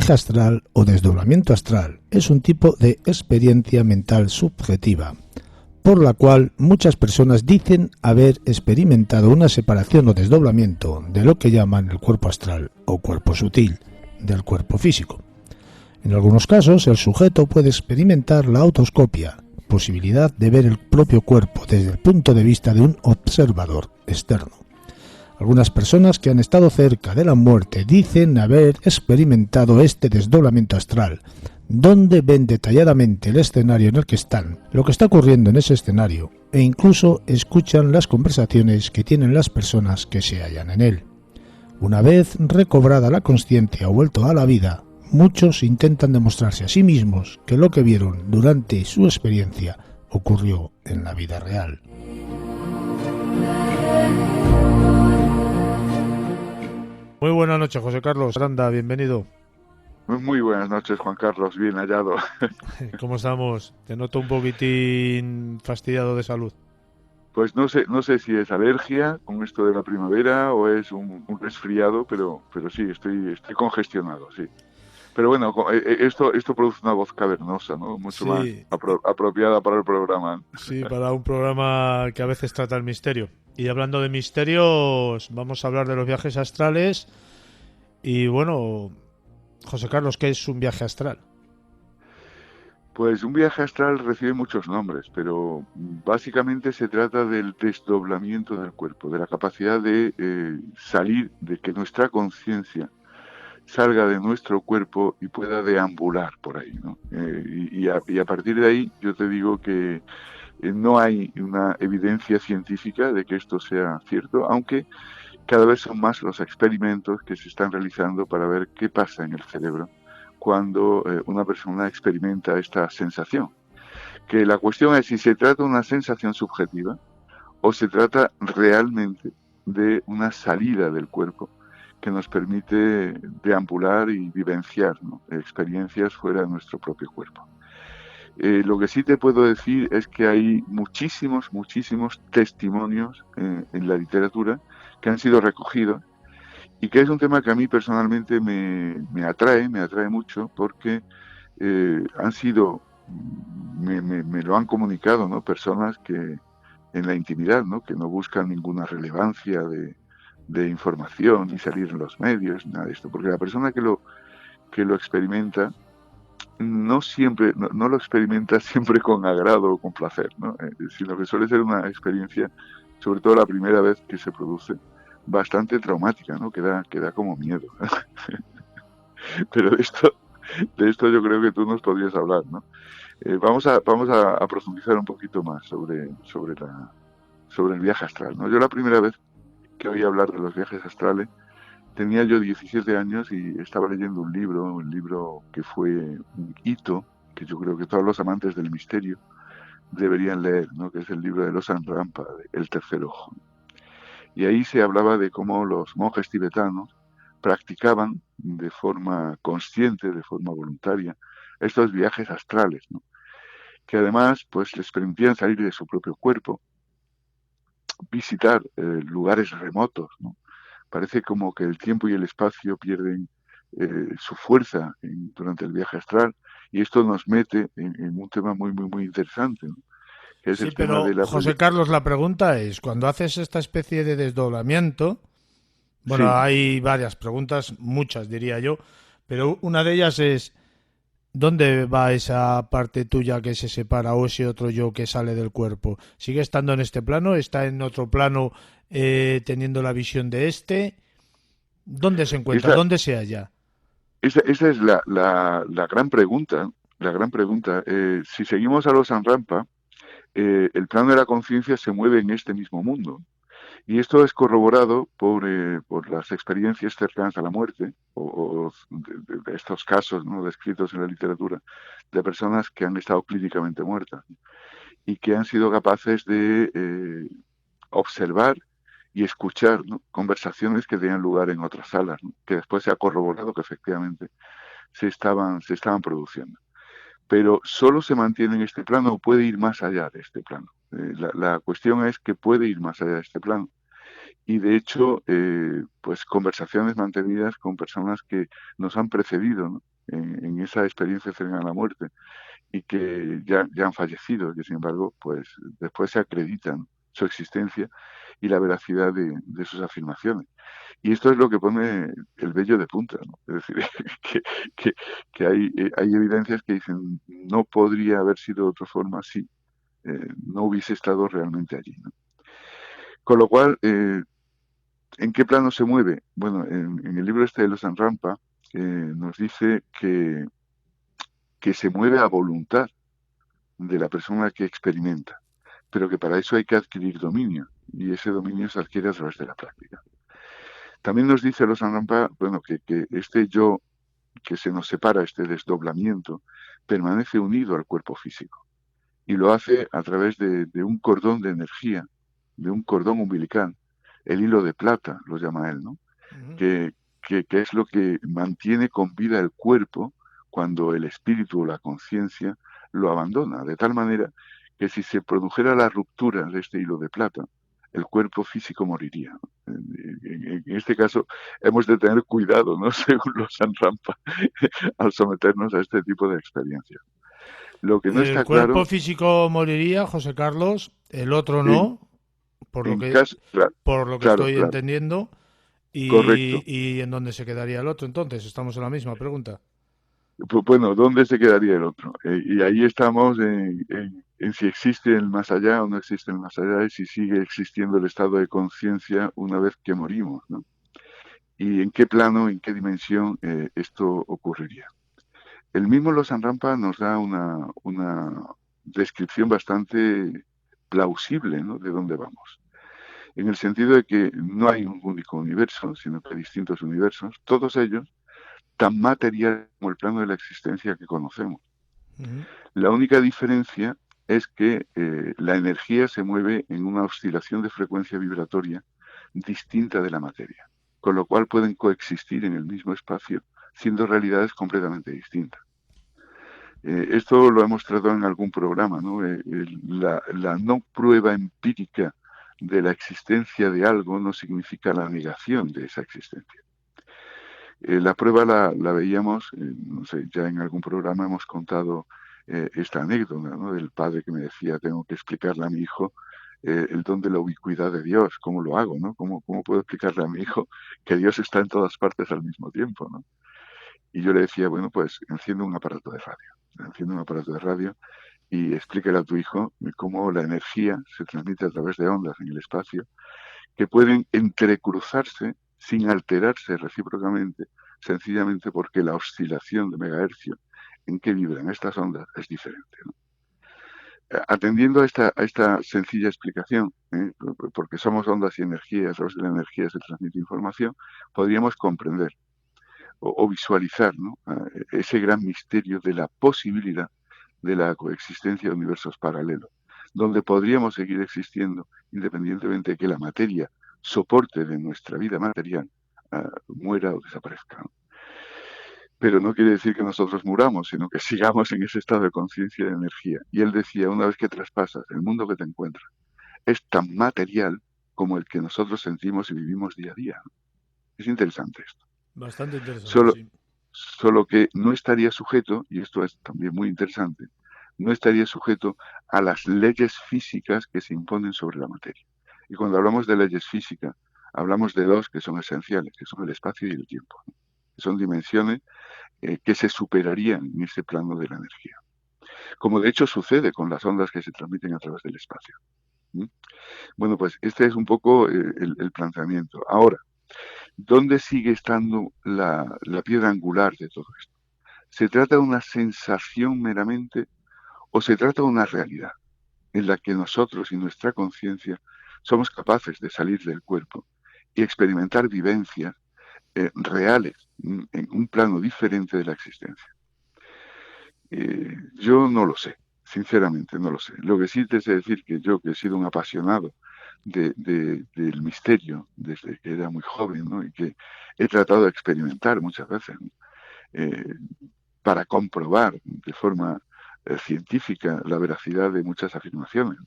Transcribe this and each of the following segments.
viaje astral o desdoblamiento astral es un tipo de experiencia mental subjetiva, por la cual muchas personas dicen haber experimentado una separación o desdoblamiento de lo que llaman el cuerpo astral o cuerpo sutil del cuerpo físico. En algunos casos, el sujeto puede experimentar la autoscopia, posibilidad de ver el propio cuerpo desde el punto de vista de un observador externo. Algunas personas que han estado cerca de la muerte dicen haber experimentado este desdoblamiento astral, donde ven detalladamente el escenario en el que están, lo que está ocurriendo en ese escenario, e incluso escuchan las conversaciones que tienen las personas que se hallan en él. Una vez recobrada la consciencia o vuelto a la vida, muchos intentan demostrarse a sí mismos que lo que vieron durante su experiencia ocurrió en la vida real. Muy buenas noches, José Carlos Aranda, bienvenido. Muy buenas noches, Juan Carlos, bien hallado. ¿Cómo estamos? Te noto un poquitín fastidiado de salud. Pues no sé si es alergia con esto de la primavera o es un resfriado, pero sí, estoy congestionado, sí. Pero bueno, esto produce una voz cavernosa, ¿no? Mucho más Sí, apropiada para el programa. sí, para un programa que a veces trata el misterio. Y hablando de misterios, vamos a hablar de los viajes astrales. Y bueno, José Carlos, ¿qué es un viaje astral? Pues un viaje astral recibe muchos nombres, pero básicamente se trata del desdoblamiento del cuerpo, de la capacidad de salir, de que nuestra conciencia salga de nuestro cuerpo y pueda deambular por ahí, ¿no? Y a partir de ahí yo te digo que no hay una evidencia científica de que esto sea cierto, aunque cada vez son más los experimentos que se están realizando para ver qué pasa en el cerebro cuando una persona experimenta esta sensación. Que la cuestión es si se trata de una sensación subjetiva o se trata realmente de una salida del cuerpo que nos permite deambular y vivenciar, ¿no?, experiencias fuera de nuestro propio cuerpo. Lo que sí te puedo decir es que hay muchísimos testimonios en la literatura que han sido recogidos y que es un tema que a mí personalmente me atrae mucho porque han sido, me lo han comunicado, ¿no?, personas que en la intimidad, ¿no?, que no buscan ninguna relevancia de información ni salir en los medios, nada de esto, porque la persona que lo experimenta no lo experimenta siempre con agrado o con placer, ¿no? Sino que suele ser una experiencia, sobre todo la primera vez que se produce, bastante traumática, ¿no? Que da como miedo. Pero de esto yo creo que tú nos podrías hablar, ¿no? Vamos a profundizar un poquito más sobre el viaje astral, ¿no? Yo la primera vez que oí hablar de los viajes astrales tenía yo 17 años y estaba leyendo un libro que fue un hito, que yo creo que todos los amantes del misterio deberían leer, ¿no?, que es el libro de Losang Rampa, El tercer ojo. Y ahí se hablaba de cómo los monjes tibetanos practicaban de forma consciente, de forma voluntaria, estos viajes astrales, ¿no?, que además pues les permitían salir de su propio cuerpo, visitar lugares remotos, ¿no? Parece como que el tiempo y el espacio pierden su fuerza durante el viaje astral y esto nos mete en un tema muy interesante, ¿no?, que es Sí, el tema pero de la José proyección. Carlos, la pregunta es, cuando haces esta especie de desdoblamiento, bueno, Sí, hay varias preguntas, muchas diría yo, pero una de ellas es, ¿dónde va esa parte tuya que se separa o ese otro yo que sale del cuerpo? ¿Sigue estando en este plano? ¿Está en otro plano teniendo la visión de este? ¿Dónde se encuentra? esa, ¿Dónde se halla? esa es la gran pregunta. La gran pregunta. Si seguimos a los Rampa, el plano de la conciencia se mueve en este mismo mundo. Y esto es corroborado por las experiencias cercanas a la muerte, o de estos casos, ¿no?, descritos en la literatura, de personas que han estado clínicamente muertas y que han sido capaces de observar y escuchar, ¿no?, conversaciones que tenían lugar en otras salas, ¿no?, que después se ha corroborado que efectivamente se estaban produciendo. Pero solo se mantiene en este plano o puede ir más allá de este plano. La cuestión es que puede ir más allá de este plano. Y de hecho, pues conversaciones mantenidas con personas que nos han precedido, ¿no?, en esa experiencia cercana a la muerte y que ya han fallecido, que sin embargo, pues después se acreditan su existencia y la veracidad de sus afirmaciones. Y esto es lo que pone el vello de punta, ¿no? Es decir, que, que, que hay evidencias que dicen no podría haber sido de otra forma si no hubiese estado realmente allí, ¿no? Con lo cual, ¿en qué plano se mueve? Bueno, en el libro este de los Rampa nos dice que se mueve a voluntad de la persona que experimenta, pero que para eso hay que adquirir dominio, y ese dominio se adquiere a través de la práctica. También nos dice los Rampa, bueno, que este yo que se nos separa, este desdoblamiento, permanece unido al cuerpo físico, y lo hace a través de un cordón de energía, de un cordón umbilical, el hilo de plata, lo llama él, ¿no? Ujú. que, que es lo que mantiene con vida el cuerpo cuando el espíritu o la conciencia lo abandona, de tal manera que si se produjera la ruptura de este hilo de plata, el cuerpo físico moriría. En este caso hemos de tener cuidado, ¿no? Según los Sanrampa, al someternos a este tipo de experiencias. Lo que no El está cuerpo claro, físico moriría, José Carlos, el otro en, no, por lo en que caso, claro, por lo que claro, estoy claro, entendiendo. correcto. Y en dónde se quedaría el otro? Entonces, estamos en la misma pregunta. Pues bueno, ¿dónde se quedaría el otro? Y ahí estamos en si existe el más allá o no existe el más allá y si sigue existiendo el estado de conciencia una vez que morimos, ¿no? Y en qué plano, en qué dimensión esto ocurriría. El mismo Los Rampa nos da una descripción bastante plausible, ¿no? De dónde vamos. En el sentido de que no hay un único universo, sino que hay distintos universos, todos ellos tan material como el plano de la existencia que conocemos. Ujú. La única diferencia es que la energía se mueve en una oscilación de frecuencia vibratoria distinta de la materia, con lo cual pueden coexistir en el mismo espacio, siendo realidades completamente distintas. Esto lo hemos tratado en algún programa, ¿no? La no prueba empírica de la existencia de algo no significa la negación de esa existencia. La prueba la veíamos, no sé, ya en algún programa hemos contado esta anécdota, ¿no? Del padre que me decía, tengo que explicarle a mi hijo el don de la ubicuidad de Dios, ¿cómo lo hago, no? ¿Cómo puedo explicarle a mi hijo que Dios está en todas partes al mismo tiempo, ¿no? Y yo le decía, bueno, pues enciende un aparato de radio, enciende un aparato de radio y explícale a tu hijo cómo la energía se transmite a través de ondas en el espacio que pueden entrecruzarse sin alterarse recíprocamente, sencillamente porque la oscilación de megahercio en que vibran estas ondas es diferente, ¿no? Atendiendo a esta sencilla explicación, porque somos ondas y energía, a través de la energía se transmite información, podríamos comprender o visualizar, ¿no? Ese gran misterio de la posibilidad de la coexistencia de universos paralelos, donde podríamos seguir existiendo independientemente de que la materia, soporte de nuestra vida material, muera o desaparezca, ¿no? Pero no quiere decir que nosotros muramos, sino que sigamos en ese estado de conciencia y de energía. Y él decía, una vez que traspasas el mundo que te encuentras, es tan material como el que nosotros sentimos y vivimos día a día, ¿no? Es interesante esto. Bastante interesante, Solo, sí. solo que no estaría sujeto, y esto es también muy interesante, no estaría sujeto a las leyes físicas que se imponen sobre la materia. Y cuando hablamos de leyes físicas, hablamos de dos que son esenciales, que son el espacio y el tiempo, ¿no? Que son dimensiones que se superarían en ese plano de la energía. Como de hecho sucede con las ondas que se transmiten a través del espacio. ¿Mm? Bueno, pues este es un poco el planteamiento. Ahora, ¿dónde sigue estando la piedra angular de todo esto? ¿Se trata de una sensación meramente o se trata de una realidad en la que nosotros y nuestra conciencia somos capaces de salir del cuerpo y experimentar vivencias reales en un plano diferente de la existencia? Yo no lo sé, sinceramente no lo sé. Lo que sí te sé decir que yo, que he sido un apasionado del misterio desde que era muy joven, ¿no? Y que he tratado de experimentar muchas veces, ¿no? eh, para comprobar de forma científica la veracidad de muchas afirmaciones.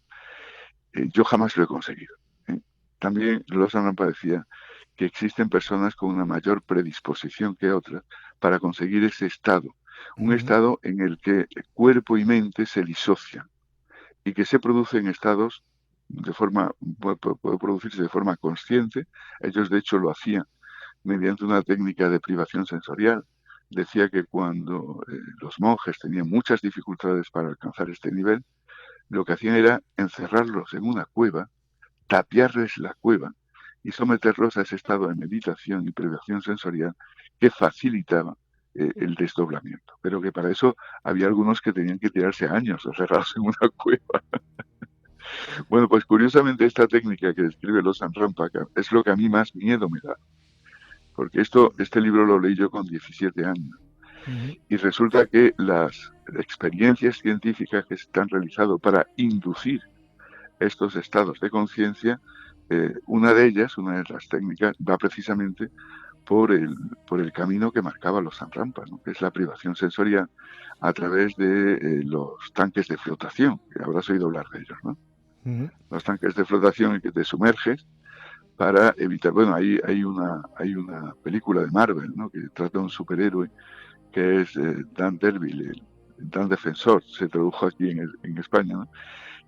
Yo jamás lo he conseguido, ¿eh? También Lozano parecía que existen personas con una mayor predisposición que otras para conseguir ese estado, un Ujú. estado en el que cuerpo y mente se disocian y que se produce en estados puede producirse de forma consciente. Ellos de hecho lo hacían mediante una técnica de privación sensorial. Decía que cuando los monjes tenían muchas dificultades para alcanzar este nivel, lo que hacían era encerrarlos en una cueva, tapiarles la cueva y someterlos a ese estado de meditación y privación sensorial que facilitaba el desdoblamiento. Pero que para eso había algunos que tenían que tirarse años encerrados en una cueva. Bueno, pues curiosamente esta técnica que describe Losam Rampaka es lo que a mí más miedo me da, porque este libro lo leí yo con 17 años. Ujú. Y resulta que las experiencias científicas que se han realizado para inducir estos estados de conciencia, una de ellas, una de las técnicas, va precisamente por el, por el camino que marcaba los Sanrampas, ¿no? Que es la privación sensorial a través de los tanques de flotación, que habrás oído hablar de ellos, ¿no? Ujú. Los tanques de flotación en que te sumerges para evitar, bueno, hay una película de Marvel, ¿no? Que trata de un superhéroe que es Dan Derville, el Dan Defensor, se tradujo aquí en España, ¿no?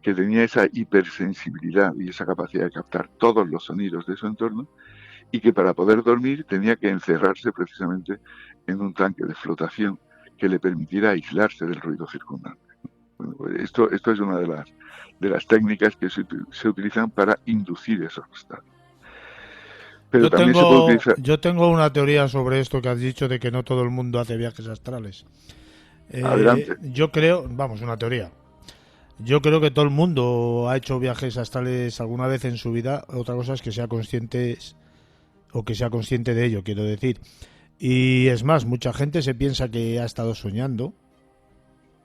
Que tenía esa hipersensibilidad y esa capacidad de captar todos los sonidos de su entorno y que para poder dormir tenía que encerrarse precisamente en un tanque de flotación que le permitiera aislarse del ruido circundante. Bueno, pues esto es una de las técnicas que se utilizan para inducir esos estados. Pero también se puede utilizar. Yo tengo una teoría sobre esto que has dicho de que no todo el mundo hace viajes astrales. Adelante. Yo creo, vamos, una teoría. Yo creo que todo el mundo ha hecho viajes astrales alguna vez en su vida. Otra cosa es que sea consciente o que sea consciente de ello, quiero decir. Y es más, mucha gente se piensa que ha estado soñando.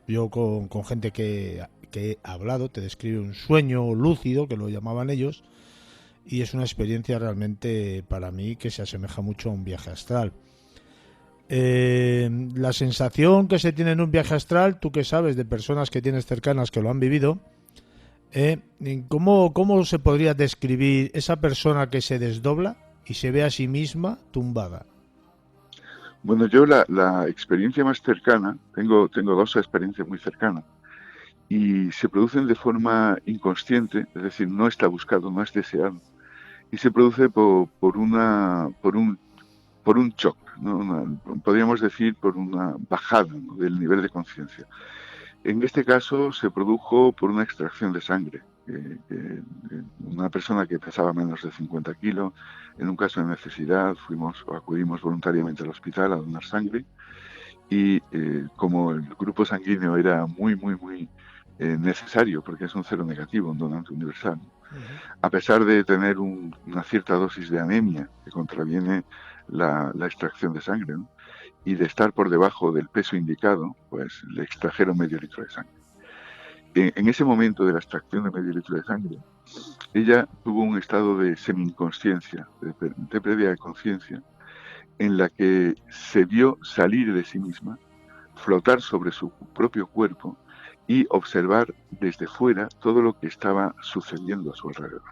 Yo con gente que he hablado, te describe un sueño lúcido, que lo llamaban ellos, y es una experiencia realmente para mí que se asemeja mucho a un viaje astral. La sensación que se tiene en un viaje astral, tú que sabes de personas que tienes cercanas que lo han vivido, ¿cómo se podría describir esa persona que se desdobla y se ve a sí misma tumbada? Bueno, yo la experiencia más cercana, tengo dos experiencias muy cercanas, y se producen de forma inconsciente, es decir, no está buscado, no es deseado, y se produce por un shock, ¿no? Podríamos decir por una bajada, ¿no? Del nivel de conciencia. En este caso se produjo por una extracción de sangre. Una persona que pesaba menos de 50 kilos, en un caso de necesidad, acudimos voluntariamente al hospital a donar sangre y como el grupo sanguíneo era muy necesario, porque es un cero negativo, un donante universal, ¿no? Ujú. A pesar de tener una cierta dosis de anemia que contraviene la extracción de sangre, ¿no? Y de estar por debajo del peso indicado, pues le extrajeron medio litro de sangre. En ese momento de la extracción de medio litro de sangre, ella tuvo un estado de semi-inconsciencia, de pérdida de conciencia, en la que se vio salir de sí misma, flotar sobre su propio cuerpo y observar desde fuera todo lo que estaba sucediendo a su alrededor.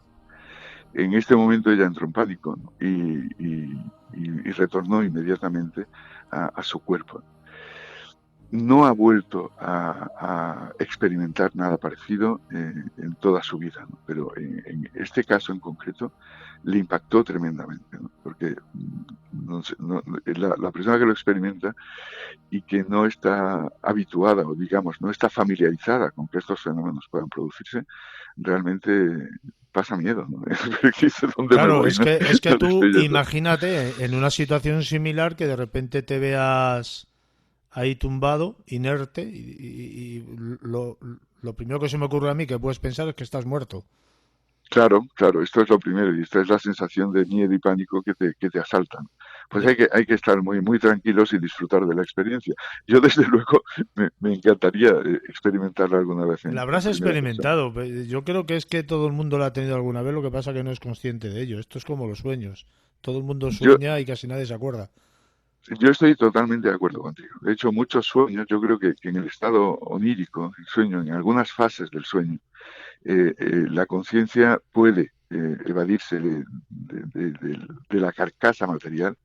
En este momento ella entró en pánico, ¿no? Y retornó inmediatamente a su cuerpo. No ha vuelto a experimentar nada parecido en toda su vida, ¿no? Pero en este caso en concreto le impactó tremendamente, ¿no? Porque la persona que lo experimenta y que no está habituada o digamos no está familiarizada con que estos fenómenos puedan producirse, realmente pasa miedo, ¿no? Dice, ¿dónde me Claro, voy, no? es que ¿Dónde tú estoy yo? imagínate en una situación similar que de repente te veas ahí tumbado, inerte, y lo primero que se me ocurre a mí que puedes pensar es que estás muerto. Claro, claro, esto es lo primero y esta es la sensación de miedo y pánico que te asaltan. Pues Ya. hay que estar muy tranquilos y disfrutar de la experiencia. Yo desde luego me encantaría experimentarla alguna vez La en habrás primera persona. experimentado. Yo creo que es que todo el mundo lo ha tenido alguna vez, lo que pasa que no es consciente de ello. Esto es como los sueños. Todo el mundo Yo, sueña y casi nadie se acuerda. yo estoy totalmente de acuerdo contigo. De hecho, muchos sueños, yo creo que en el estado onírico, el sueño, en algunas fases del sueño, la conciencia puede evadirse de la carcasa material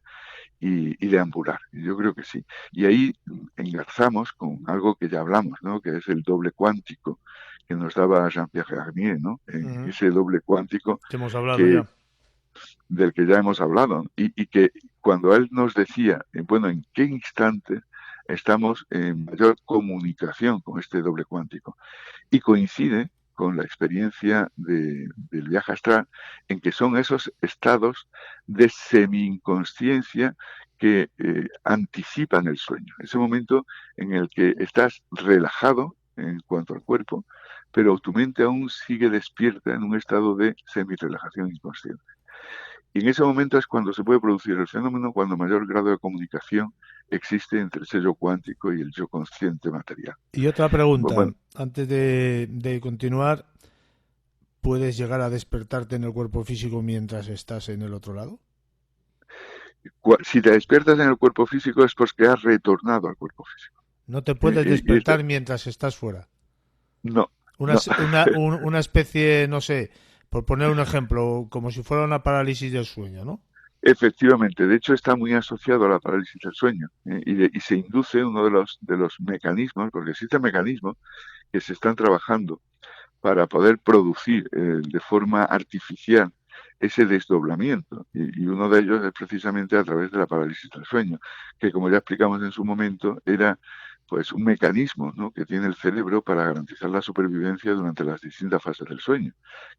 y deambular. Yo creo que sí. Y ahí engarzamos con algo que ya hablamos, ¿no? Que es el doble cuántico que nos daba Jean-Pierre Garnier, ¿no? Ujú. Ese doble cuántico Que hemos hablado que ya. del que ya hemos hablado, y que cuando él nos decía, bueno, en qué instante estamos en mayor comunicación con este doble cuántico, y coincide con la experiencia del viaje astral, en que son esos estados de semi-inconsciencia que anticipan el sueño, ese momento en el que estás relajado en cuanto al cuerpo, pero tu mente aún sigue despierta en un estado de semi-relajación inconsciente. Y en ese momento es cuando se puede producir el fenómeno, cuando mayor grado de comunicación existe entre ese yo cuántico y el yo consciente material. Y otra pregunta, Bueno, antes de continuar, ¿puedes llegar a despertarte en el cuerpo físico mientras estás en el otro lado? si te despiertas en el cuerpo físico es porque has retornado al cuerpo físico. No te puedes Y esto, despertar mientras estás fuera. no, Una, no. una especie, no sé, por poner un ejemplo, como si fuera una parálisis del sueño, ¿no? Efectivamente, de hecho está muy asociado a la parálisis del sueño, y se induce uno de los mecanismos, porque existen mecanismos que se están trabajando para poder producir de forma artificial ese desdoblamiento. Y uno de ellos es precisamente a través de la parálisis del sueño, que como ya explicamos en su momento, era pues un mecanismo, ¿no?, que tiene el cerebro para garantizar la supervivencia durante las distintas fases del sueño,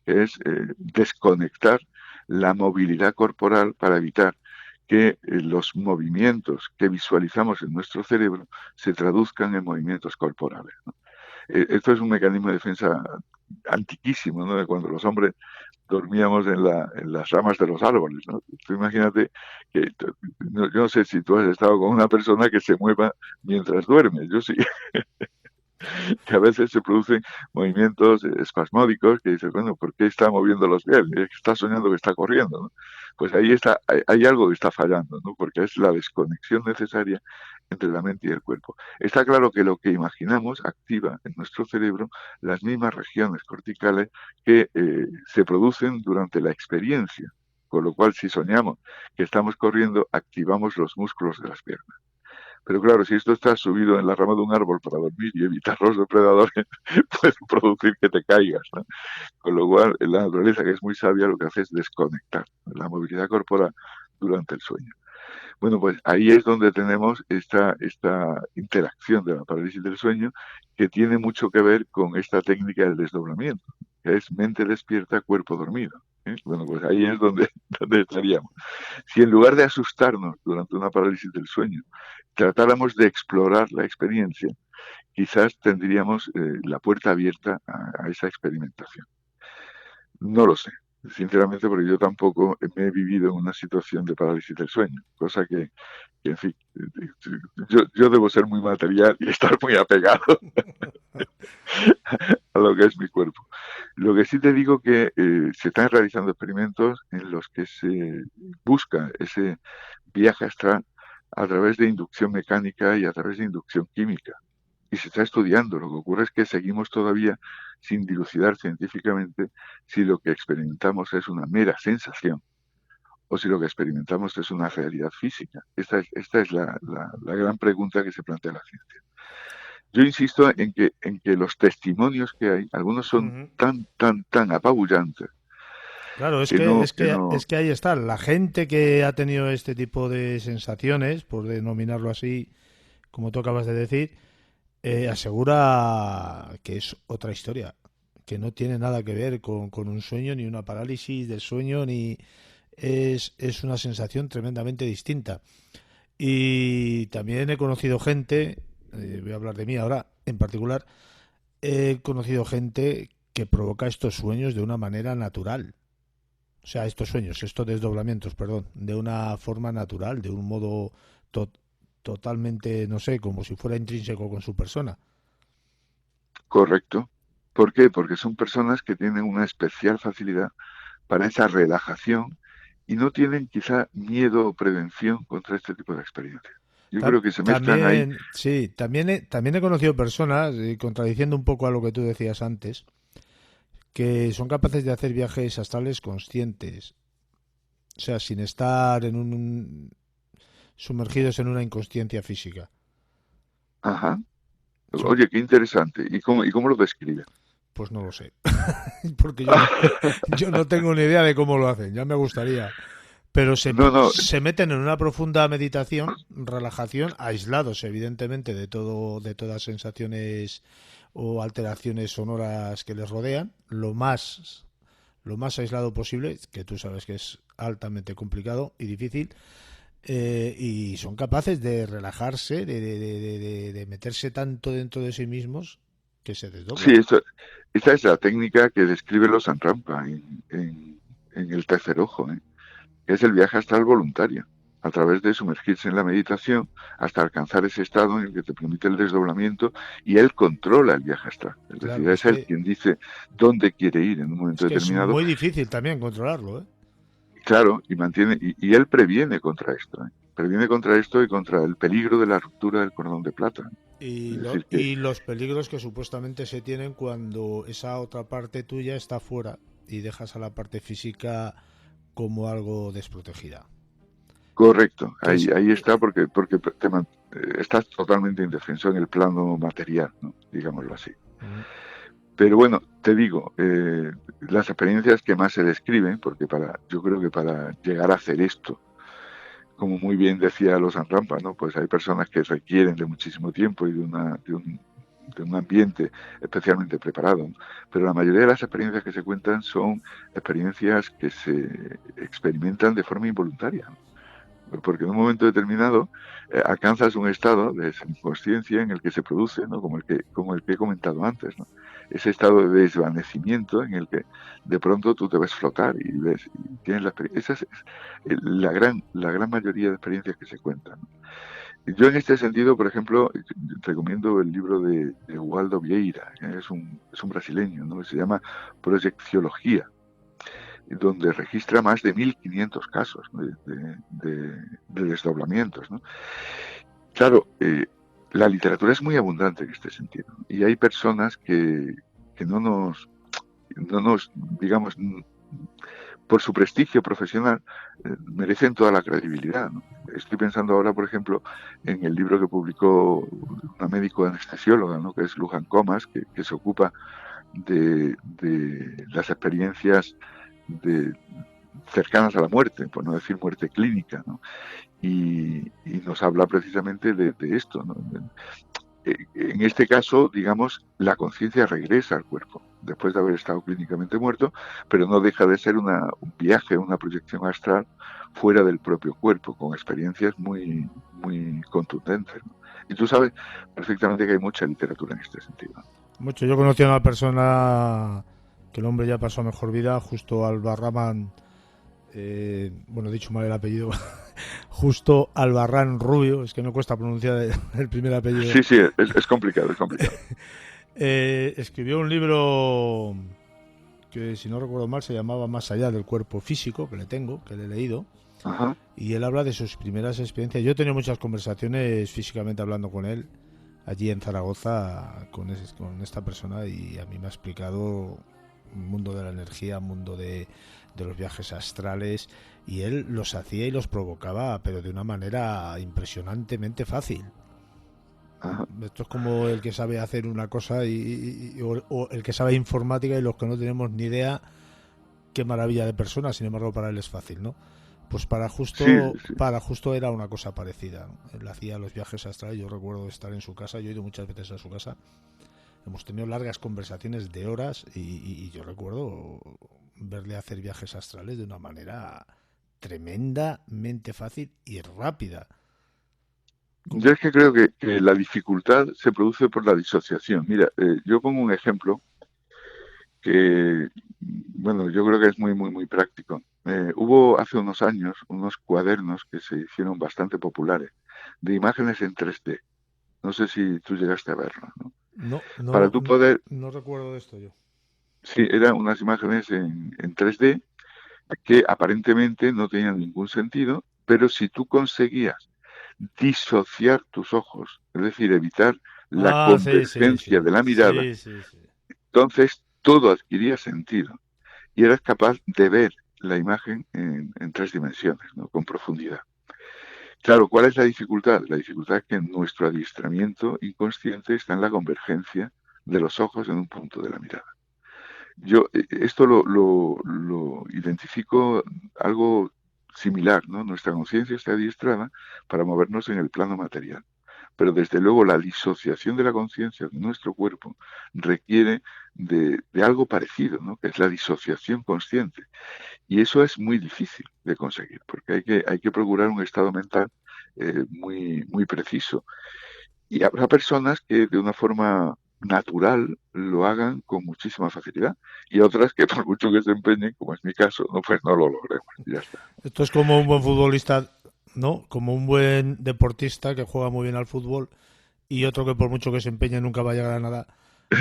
que es desconectar la movilidad corporal para evitar que los movimientos que visualizamos en nuestro cerebro se traduzcan en movimientos corporales, ¿no? Esto es un mecanismo de defensa antiquísimo, ¿no? De cuando los hombres dormíamos en las ramas de los árboles, ¿no? Tú imagínate que, yo no sé si tú has estado con una persona que se mueva mientras duerme, yo sí, que a veces se producen movimientos espasmódicos que dices, bueno, ¿por qué está moviendo los pies? Es que está soñando que está corriendo, ¿no? Pues ahí está, hay algo que está fallando, ¿no? Porque es la desconexión necesaria entre la mente y el cuerpo. Está claro que lo que imaginamos activa en nuestro cerebro las mismas regiones corticales que se producen durante la experiencia. Con lo cual, si soñamos que estamos corriendo, activamos los músculos de las piernas. Pero claro, si esto está subido en la rama de un árbol para dormir y evitar los depredadores, puede producir que te caigas, ¿no? Con lo cual, la naturaleza, que es muy sabia, lo que hace es desconectar la movilidad corporal durante el sueño. Bueno, pues ahí es donde tenemos esta interacción de la parálisis del sueño, que tiene mucho que ver con esta técnica del desdoblamiento, que es mente despierta, cuerpo dormido, ¿eh? Bueno, pues ahí es donde, donde estaríamos. Si en lugar de asustarnos durante una parálisis del sueño, tratáramos de explorar la experiencia, quizás tendríamos la puerta abierta a esa experimentación. No lo sé, sinceramente, porque yo tampoco me he vivido en una situación de parálisis del sueño, cosa que en fin, yo debo ser muy material y estar muy apegado a lo que es mi cuerpo. Lo que sí te digo que se están realizando experimentos en los que se busca ese viaje astral a través de inducción mecánica y a través de inducción química. Y se está estudiando. Lo que ocurre es que seguimos todavía sin dilucidar científicamente si lo que experimentamos es una mera sensación o si lo que experimentamos es una realidad física. Esta es la gran pregunta que se plantea la ciencia. Yo insisto en que los testimonios que hay, algunos son Ujú. tan apabullantes Claro, que no, que es no, que ahí está. La gente que ha tenido este tipo de sensaciones, por denominarlo así, como tú acabas de decir, asegura que es otra historia, que no tiene nada que ver con un sueño, ni una parálisis del sueño, ni es una sensación tremendamente distinta. Y también he conocido gente, voy a hablar de mí ahora en particular, he conocido gente que provoca estos sueños de una manera natural. O sea, estos sueños, estos desdoblamientos, perdón, de una forma natural, de un modo to totalmente, no sé, como si fuera intrínseco con su persona. correcto. ¿Por qué? Porque son personas que tienen una especial facilidad para esa relajación y no tienen quizá miedo o prevención contra este tipo de experiencias. Yo creo que se mezclan ahí. También, sí, también he conocido personas, contradiciendo un poco a lo que tú decías antes, que son capaces de hacer viajes astrales conscientes. O sea, sin estar en un... sumergidos en una inconsciencia física. Ajá. Son, Oye, qué interesante. Y cómo lo describe? pues no lo sé, porque yo no tengo ni idea de cómo lo hacen, ya me gustaría. Pero No, no, se meten en una profunda meditación, relajación, aislados evidentemente de todas sensaciones o alteraciones sonoras que les rodean, lo más aislado posible, que tú sabes que es altamente complicado y difícil, y son capaces de relajarse, de meterse tanto dentro de sí mismos que se sí, desdoblan. esa es la técnica que describe los Sanrampa en el tercer ojo, ¿eh? Que es el viaje astral voluntario, a través de sumergirse en la meditación hasta alcanzar ese estado en el que te permite el desdoblamiento y él controla el viaje astral. Es decir, Claro, es él quien dice dónde quiere ir en un momento es que es determinado. muy difícil también controlarlo, ¿eh? Claro, y mantiene, y él previene contra esto, ¿eh? Previene contra esto y contra el peligro de la ruptura del cordón de plata. Es decir, que Y los peligros que supuestamente se tienen cuando esa otra parte tuya está fuera y dejas a la parte física como algo desprotegida. correcto, Que es, ahí está estás totalmente indefenso en el plano material, ¿no? Digámoslo así. Pero bueno, te digo, las experiencias que más se describen, porque yo creo que para llegar a hacer esto, como muy bien decía los Rampa, ¿no? Pues hay personas que requieren de muchísimo tiempo y de un ambiente especialmente preparado, ¿no? Pero la mayoría de las experiencias que se cuentan son experiencias que se experimentan de forma involuntaria, ¿no? Porque en un momento determinado alcanzas un estado de inconsciencia en el que se produce, ¿no? Como el que he comentado antes, ¿no? Ese estado de desvanecimiento en el que de pronto tú te ves flotar y ves y tienes la experiencia. Esa es la gran mayoría de experiencias que se cuentan, ¿no? Yo en este sentido, por ejemplo, recomiendo el libro de Waldo Vieira, que es un brasileño, ¿no? Se llama Proyecciología, donde registra más de 1.500 casos, ¿no? De desdoblamientos, ¿no? Claro, la literatura es muy abundante en este sentido y hay personas que no nos, digamos, por su prestigio profesional, merecen toda la credibilidad, ¿no? Estoy pensando ahora, por ejemplo, en el libro que publicó una médico anestesióloga, ¿no? Que es Luján Comas, que se ocupa de las experiencias de, cercanas a la muerte, por no decir muerte clínica, ¿no? Y nos habla precisamente de esto, ¿no? En este caso, digamos, la conciencia regresa al cuerpo después de haber estado clínicamente muerto, pero no deja de ser un viaje, una proyección astral fuera del propio cuerpo, con experiencias muy, muy contundentes, ¿no? Y tú sabes perfectamente que hay mucha literatura en este sentido. mucho. Yo conocí a una persona que el hombre ya pasó a mejor vida, justo Albarrán, bueno, dicho mal el apellido, justo Albarrán Rubio, es que me cuesta pronunciar el primer apellido. Sí, sí, es complicado, es complicado. Escribió un libro que, si no recuerdo mal, se llamaba Más allá del cuerpo físico, que le tengo, que le he leído, Ajá. y él habla de sus primeras experiencias. Yo he tenido muchas conversaciones físicamente hablando con él allí en Zaragoza con esta persona, y a mí me ha explicado un mundo de la energía, un mundo de los viajes astrales, y él los hacía y los provocaba, pero de una manera impresionantemente fácil. Ajá. Esto es como el que sabe hacer una cosa o el que sabe informática, y los que no tenemos ni idea, qué maravilla de persona, sin embargo para él es fácil, ¿no? Pues Sí, sí. para justo era una cosa parecida, ¿no? Él hacía los viajes astrales, yo recuerdo estar en su casa, yo he ido muchas veces a su casa, hemos tenido largas conversaciones de horas, y yo recuerdo verle hacer viajes astrales de una manera tremendamente fácil y rápida. Yo es que creo que la dificultad se produce por la disociación. Mira, yo pongo un ejemplo que, bueno, yo creo que es muy, muy, muy práctico. Hubo hace unos años unos cuadernos que se hicieron bastante populares de imágenes en 3D. No sé si tú llegaste a verlo, ¿no? No, Para no, tú poder, no recuerdo de esto yo. sí, eran unas imágenes en 3D que aparentemente no tenían ningún sentido, pero si tú conseguías disociar tus ojos, es decir, evitar la Ah, sí, sí, convergencia sí. de la mirada, Sí, sí, sí. entonces todo adquiría sentido y eras capaz de ver la imagen en tres dimensiones, ¿no? Con profundidad. Claro, ¿cuál es la dificultad? La dificultad es que nuestro adiestramiento inconsciente está en la convergencia de los ojos en un punto de la mirada. Yo esto lo identifico algo similar, ¿no? Nuestra conciencia está adiestrada para movernos en el plano material, pero desde luego la disociación de la conciencia de nuestro cuerpo requiere de algo parecido, ¿no? Que es la disociación consciente. Y eso es muy difícil de conseguir, porque hay que procurar un estado mental muy preciso. Y habrá personas que de una forma natural lo hagan con muchísima facilidad y otras que por mucho que se empeñen, como es mi caso, no, pues no lo logremos. Y ya está. Esto es como un buen futbolista, ¿no? Como un buen deportista que juega muy bien al fútbol y otro que por mucho que se empeñe nunca va a llegar a nada,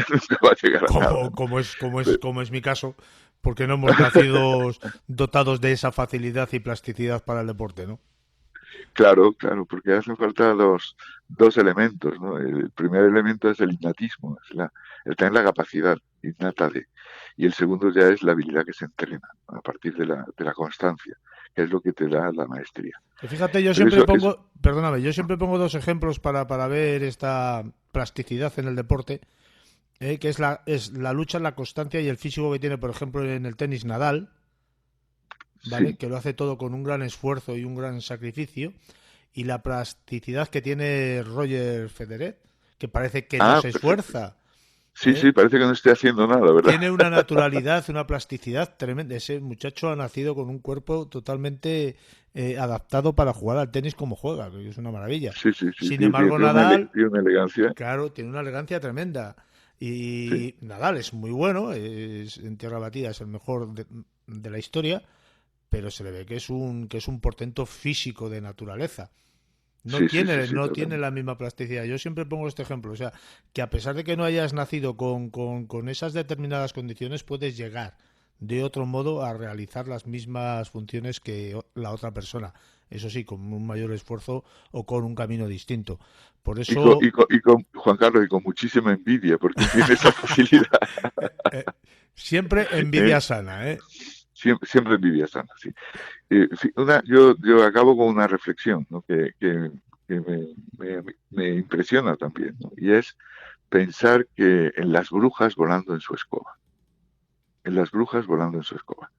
Nunca va a llegar a nada, ¿no? Pero, como es mi caso, porque no hemos nacido dotados de esa facilidad y plasticidad para el deporte, ¿no? claro, claro, porque hacen falta dos elementos, ¿no? El primer elemento es el innatismo, es el tener la capacidad innata de, y el segundo ya es la habilidad que se entrena a partir de la constancia, que es lo que te da la maestría. Que fíjate, yo Pero siempre eso, pongo, perdóname, yo siempre pongo dos ejemplos para ver esta plasticidad en el deporte, que es la lucha, la constancia y el físico que tiene, por ejemplo, en el tenis Nadal, ¿vale? sí. Que lo hace todo con un gran esfuerzo y un gran sacrificio, y la plasticidad que tiene Roger Federer, que parece que no Ah, se perfecto. esfuerza, Sí, ¿eh? sí, parece que no esté haciendo nada, ¿verdad? Tiene una naturalidad, una plasticidad tremenda. Ese muchacho ha nacido con un cuerpo totalmente adaptado para jugar al tenis como juega, que es una maravilla. Sí, sí, sí, Sin embargo, Nadal, tiene una elegancia. claro, tiene una elegancia tremenda. Sí, Y Nadal es muy bueno, en tierra batida es el mejor de la historia, pero se le ve que es un portento físico de naturaleza. sí, sí, sí, sí, No tiene totalmente. la misma plasticidad. Yo siempre pongo este ejemplo, o sea, que a pesar de que no hayas nacido con esas determinadas condiciones, puedes llegar de otro modo a realizar las mismas funciones que la otra persona. Eso sí, con un mayor esfuerzo o con un camino distinto. Por eso, Juan Carlos, y con muchísima envidia, porque tiene esa facilidad. siempre ¿Eh? envidia sana, ¿eh? Siempre envidia sana, sí. Yo acabo con una reflexión, ¿no? Que me impresiona también, ¿no? Y es pensar que en las brujas volando en su escoba. En las brujas volando en su escoba.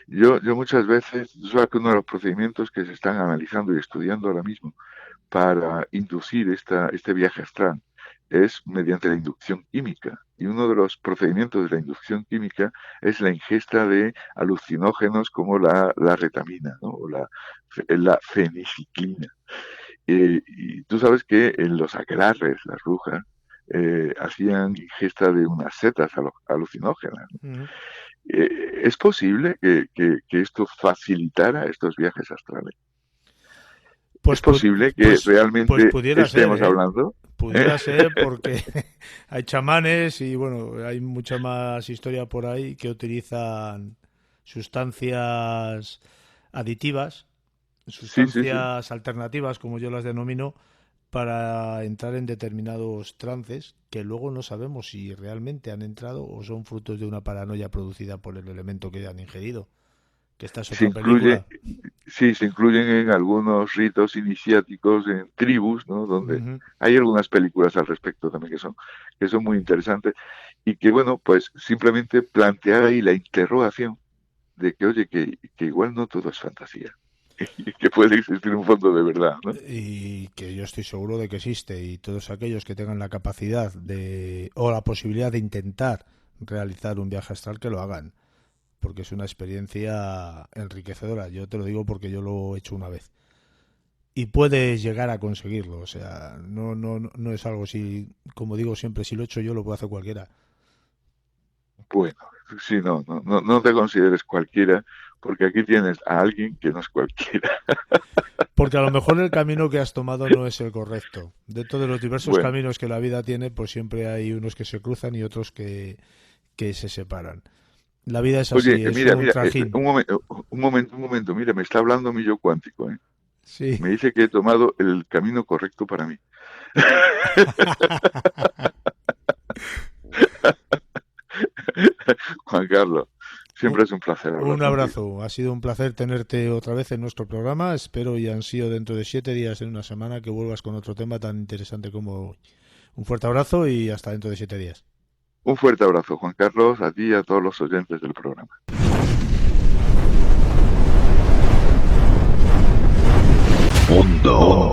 Yo muchas veces, tú sabes que uno de los procedimientos que se están analizando y estudiando ahora mismo para inducir este viaje astral es mediante la inducción química. Y uno de los procedimientos de la inducción química es la ingesta de alucinógenos como la retamina, ¿no? O la feniciclina. Y tú sabes que en los aquelarres, las brujas, hacían ingesta de unas setas alucinógenas. Ujú. ¿Es posible que esto facilitara estos viajes astrales? ¿Es Pues, posible que pues realmente pudiera ser, estemos ¿eh? hablando? ¿Eh? Pudiera ser porque hay chamanes y bueno, hay mucha más historia por ahí que utilizan sustancias aditivas, Sí, sí, sí. sustancias alternativas, como yo las denomino, para entrar en determinados trances que luego no sabemos si realmente han entrado o son frutos de una paranoia producida por el elemento que han ingerido. Que esta es Se otra incluye, película. sí, se incluyen en algunos ritos iniciáticos en tribus, ¿no? Donde Ujú. hay algunas películas al respecto también que son muy interesantes y que, bueno, pues simplemente plantear ahí la interrogación de que, oye, que igual no todo es fantasía y que puede existir un fondo de verdad, ¿no? Y que yo estoy seguro de que existe y todos aquellos que tengan la capacidad de o la posibilidad de intentar realizar un viaje astral que lo hagan porque es una experiencia enriquecedora. Yo te lo digo porque yo lo he hecho una vez y puedes llegar a conseguirlo. O sea, no es algo si, como digo siempre, si lo he hecho yo lo puede hacer cualquiera. Bueno, sí, no te consideres cualquiera, porque aquí tienes a alguien que no es cualquiera. Porque a lo mejor el camino que has tomado no es el correcto. Dentro de los diversos Bueno, caminos que la vida tiene, pues siempre hay unos que se cruzan y otros que se separan. La vida es oye, así, es mira, un mira, trajín. un momento, mira, me está hablando mi yo cuántico, ¿eh? Sí. Me dice que he tomado el camino correcto para mí. Juan Carlos, Siempre es un placer. Un abrazo. Ha sido un placer tenerte otra vez en nuestro programa. Espero y han sido dentro de 7 días, en una semana, que vuelvas con otro tema tan interesante como hoy. Un fuerte abrazo y hasta dentro de 7 días. Un fuerte abrazo, Juan Carlos, a ti y a todos los oyentes del programa. Mundo.